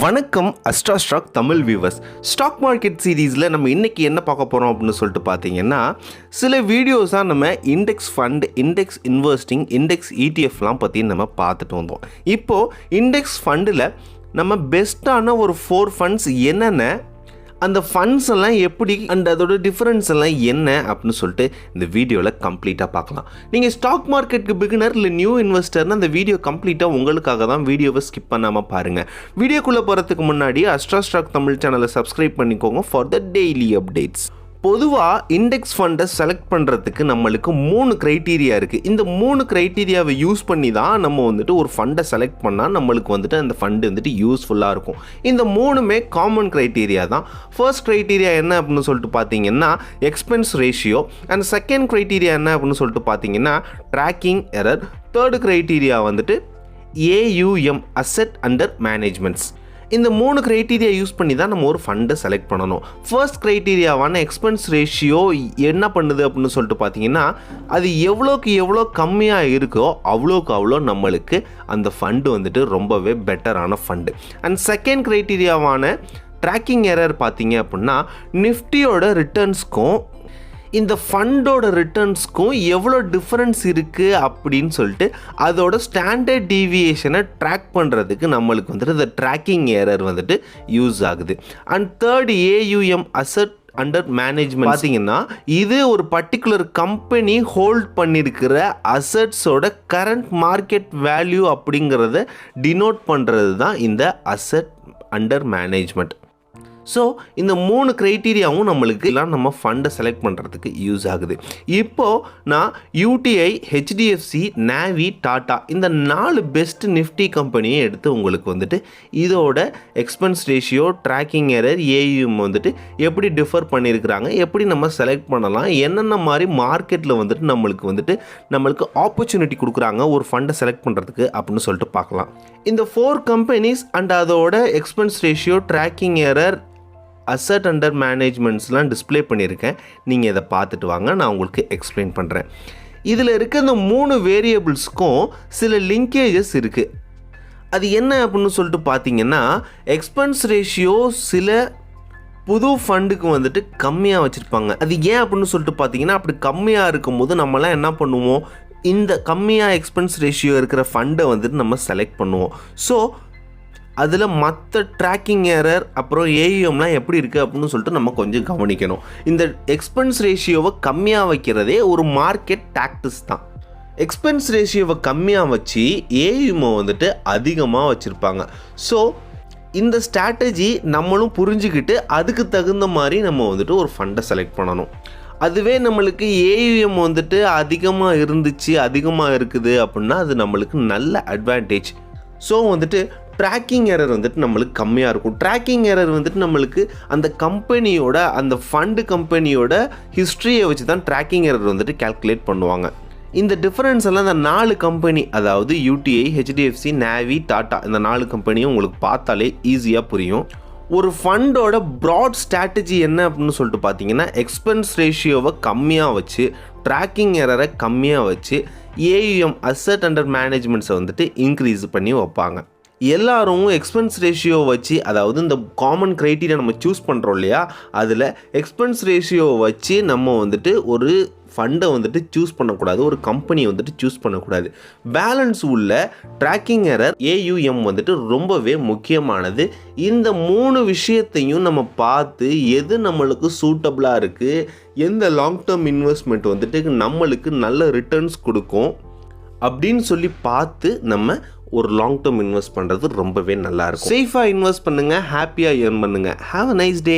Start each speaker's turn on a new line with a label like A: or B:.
A: வணக்கம் Astra stock Tamil viewers. Stock market சீரீஸில் நம்ம இன்றைக்கி என்ன பார்க்க போகிறோம் அப்படின்னு சொல்லிட்டு பார்த்தீங்கன்னா, சில வீடியோஸாக நம்ம index fund, index investing, index இடிஎஃப்லாம் பற்றி நம்ம பார்த்துட்டு வந்தோம். இப்போது இண்டெக்ஸ் ஃபண்டில் நம்ம பெஸ்ட்டான ஒரு 4 ஃபண்ட்ஸ் என்னென்ன, அந்த ஃபண்ட்ஸ் எல்லாம் எப்படி அண்ட் அதோட டிஃப்ரென்ஸ் எல்லாம் என்ன அப்படின்னு சொல்லிட்டு இந்த வீடியோவில் கம்ப்ளீட்டாக பார்க்கலாம். நீங்கள் ஸ்டாக் மார்க்கெட்டுக்கு பிகினர் இல்லை நியூ இன்வெஸ்டர்னு அந்த வீடியோ கம்ப்ளீட்டாக உங்களுக்காக தான். வீடியோவை ஸ்கிப் பண்ணாமல் பாருங்கள். வீடியோக்குள்ளே போகிறதுக்கு முன்னாடி அஸ்ட்ரா ஸ்டாக் தமிழ் சேனலை சப்ஸ்கிரைப் பண்ணிக்கோங்க ஃபார் த டெய்லி அப்டேட்ஸ். பொதுவாக இண்டெக்ஸ் ஃபண்டை செலக்ட் பண்ணுறதுக்கு நம்மளுக்கு 3 க்ரைட்டீரியா இருக்குது. இந்த 3 க்ரைட்டீரியாவை யூஸ் பண்ணி தான் நம்ம ஒரு ஃபண்டை செலக்ட் பண்ணால் நம்மளுக்கு அந்த ஃபண்டு யூஸ்ஃபுல்லாக இருக்கும். இந்த 3மே காமன் க்ரைட்டீரியா தான். ஃபர்ஸ்ட் க்ரைட்டீரியா என்ன அப்படின்னு சொல்லிட்டு பார்த்தீங்கன்னா expense ratio, and second criteria என்ன அப்படின்னு சொல்லிட்டு பார்த்தீங்கன்னா tracking error, third criteria AUM asset under managements. இந்த 3 க்ரைட்டீரியா யூஸ் பண்ணி தான் நம்ம ஒரு ஃபண்டை செலக்ட் பண்ணணும். ஃபர்ஸ்ட் க்ரைட்டீரியாவான எக்ஸ்பென்ஸ் ரேஷியோ என்ன பண்ணுது அப்படின்னு சொல்லிட்டு பார்த்தீங்கன்னா, அது எவ்வளோ கம்மியாக இருக்கோ அவ்வளோ நம்மளுக்கு அந்த ஃபண்டு ரொம்பவே பெட்டரான ஃபண்டு. அண்ட் செகண்ட் க்ரைட்டீரியாவான ட்ராக்கிங் எரர் பார்த்தீங்க அப்படின்னா, நிஃப்டியோட ரிட்டர்ன்ஸ்க்கும் இந்த ஃபண்டோட ரிட்டர்ன்ஸ்க்கும் எவ்வளோ டிஃப்ரென்ஸ் இருக்குது அப்படின்னு சொல்லிட்டு அதோட ஸ்டாண்டர்ட் டீவியேஷனை ட்ராக் பண்ணுறதுக்கு நம்மளுக்கு இந்த ட்ராக்கிங் எரர் யூஸ் ஆகுது. And third AUM asset under management பார்த்தீங்கன்னா, இது ஒரு பர்டிகுலர் கம்பெனி ஹோல்ட் பண்ணியிருக்கிற அசெட்ஸோட கரண்ட் மார்க்கெட் வேல்யூ அப்படிங்கிறத டினோட் பண்ணுறது தான் இந்த அசெட் அண்டர் மேனேஜ்மெண்ட். ஸோ இந்த 3 க்ரைட்டீரியாவும் நம்மளுக்கு எல்லாம் நம்ம ஃபண்டை செலக்ட் பண்ணுறதுக்கு யூஸ் ஆகுது. இப்போது நான் UTI, HDFC, நாவி, டாட்டா இந்த 4 பெஸ்ட் நிஃப்டி கம்பெனியை எடுத்து உங்களுக்கு இதோட expense ratio, tracking error, AUM எப்படி டிஃபர் பண்ணியிருக்கிறாங்க, எப்படி நம்ம செலக்ட் பண்ணலாம், என்னென்ன மாதிரி மார்க்கெட்டில் நம்மளுக்கு ஆப்பர்ச்சுனிட்டி கொடுக்குறாங்க ஒரு ஃபண்டை செலக்ட் பண்ணுறதுக்கு அப்படின்னு சொல்லிட்டு பார்க்கலாம். இந்த 4 கம்பெனிஸ் அண்ட் அதோட expense ratio, tracking error, asset under மேனேஜ்மெண்ட்ஸ்லாம் டிஸ்பிளே பண்ணியிருக்கேன். நீங்கள் இதை பார்த்துட்டு வாங்க, நான் உங்களுக்கு எக்ஸ்பிளைன் பண்ணுறேன். இதில் இருக்க இந்த 3 வேரியபிள்ஸ்க்கும் சில லிங்கேஜஸ் இருக்குது. அது என்ன அப்படின்னு சொல்லிட்டு பார்த்தீங்கன்னா, எக்ஸ்பென்ஸ் ரேஷியோ சில புது ஃபண்டுக்கு கம்மியாக வச்சுருப்பாங்க. அது ஏன் அப்படின்னு சொல்லிட்டு பார்த்தீங்கன்னா, அப்படி கம்மியாக இருக்கும்போது நம்மளாம் என்ன பண்ணுவோம், இந்த கம்மியாக எக்ஸ்பென்ஸ் ரேஷியோ இருக்கிற ஃபண்டை நம்ம செலக்ட் பண்ணுவோம். ஸோ அதில் மற்ற ட்ராக்கிங் எரர் அப்புறம் AUMலாம் எப்படி இருக்குது அப்படின்னு சொல்லிட்டு நம்ம கொஞ்சம் கவனிக்கணும். இந்த எக்ஸ்பென்ஸ் ரேஷியோவை கம்மியாக வைக்கிறதே ஒரு மார்க்கெட் டாக்டிஸ் தான். எக்ஸ்பென்ஸ் ரேஷியோவை கம்மியாக வச்சு AUM அதிகமாக வச்சுருப்பாங்க. ஸோ இந்த ஸ்ட்ராட்டஜி நம்மளும் புரிஞ்சுக்கிட்டு அதுக்கு தகுந்த மாதிரி நம்ம ஒரு ஃபண்டை செலக்ட் பண்ணணும். அதுவே நம்மளுக்கு AUM அதிகமாக இருந்துச்சு, அதிகமாக இருக்குது அப்படின்னா அது நம்மளுக்கு நல்ல அட்வான்டேஜ். ஸோ ட்ராக்கிங் எரர் நம்மளுக்கு கம்மியாக இருக்கும். ட்ராக்கிங் எரர் நம்மளுக்கு அந்த கம்பெனியோட, அந்த ஃபண்டு கம்பெனியோட ஹிஸ்ட்ரியை வச்சு தான் ட்ராக்கிங் எரர் கால்குலேட் பண்ணுவாங்க. இந்த டிஃபரன்ஸ் எல்லாம் இந்த 4 கம்பெனி, அதாவது UTI, HDFC, நாவி, டாட்டா இந்த 4 கம்பெனியும் உங்களுக்கு பார்த்தாலே ஈஸியாக புரியும். ஒரு ஃபண்டோட ப்ராட் ஸ்ட்ராட்டஜி என்ன அப்படின்னு சொல்லிட்டு பார்த்தீங்கன்னா, எக்ஸ்பென்ஸ் ரேஷியோவை கம்மியாக வச்சு, ட்ராக்கிங் எரரை கம்மியாக வச்சு, AUM அசெட் அண்டர் மேனேஜ்மெண்ட்ஸை இன்க்ரீஸ் பண்ணி வைப்பாங்க. எல்லாரும் எக்ஸ்பென்ஸ் ரேஷியோ வச்சு, அதாவது இந்த காமன் க்ரைட்டீரியா நம்ம சூஸ் பண்ணுறோம் இல்லையா, அதில் எக்ஸ்பென்ஸ் ரேஷியோ வச்சு நம்ம ஒரு ஃபண்டை சூஸ் பண்ணக்கூடாது, ஒரு கம்பெனியை சூஸ் பண்ணக்கூடாது. பேலன்ஸ் உள்ள ட்ராக்கிங் எரர், AUM ரொம்பவே முக்கியமானது. இந்த 3 விஷயத்தையும் நம்ம பார்த்து எது நம்மளுக்கு சூட்டபிளாக இருக்குது, எந்த லாங் டேர்ம் இன்வெஸ்ட்மெண்ட் நம்மளுக்கு நல்ல ரிட்டர்ன்ஸ் கொடுக்கும் அப்படின்னு சொல்லி பார்த்து நம்ம ஒரு லாங் டேர்ம் இன்வெஸ்ட் பண்ணுறது ரொம்பவே நல்லாயிருக்கும். சேஃபாக இன்வெஸ்ட் பண்ணுங்கள், ஹாப்பியாக ஏர்ன் பண்ணுங்கள். Have a nice day.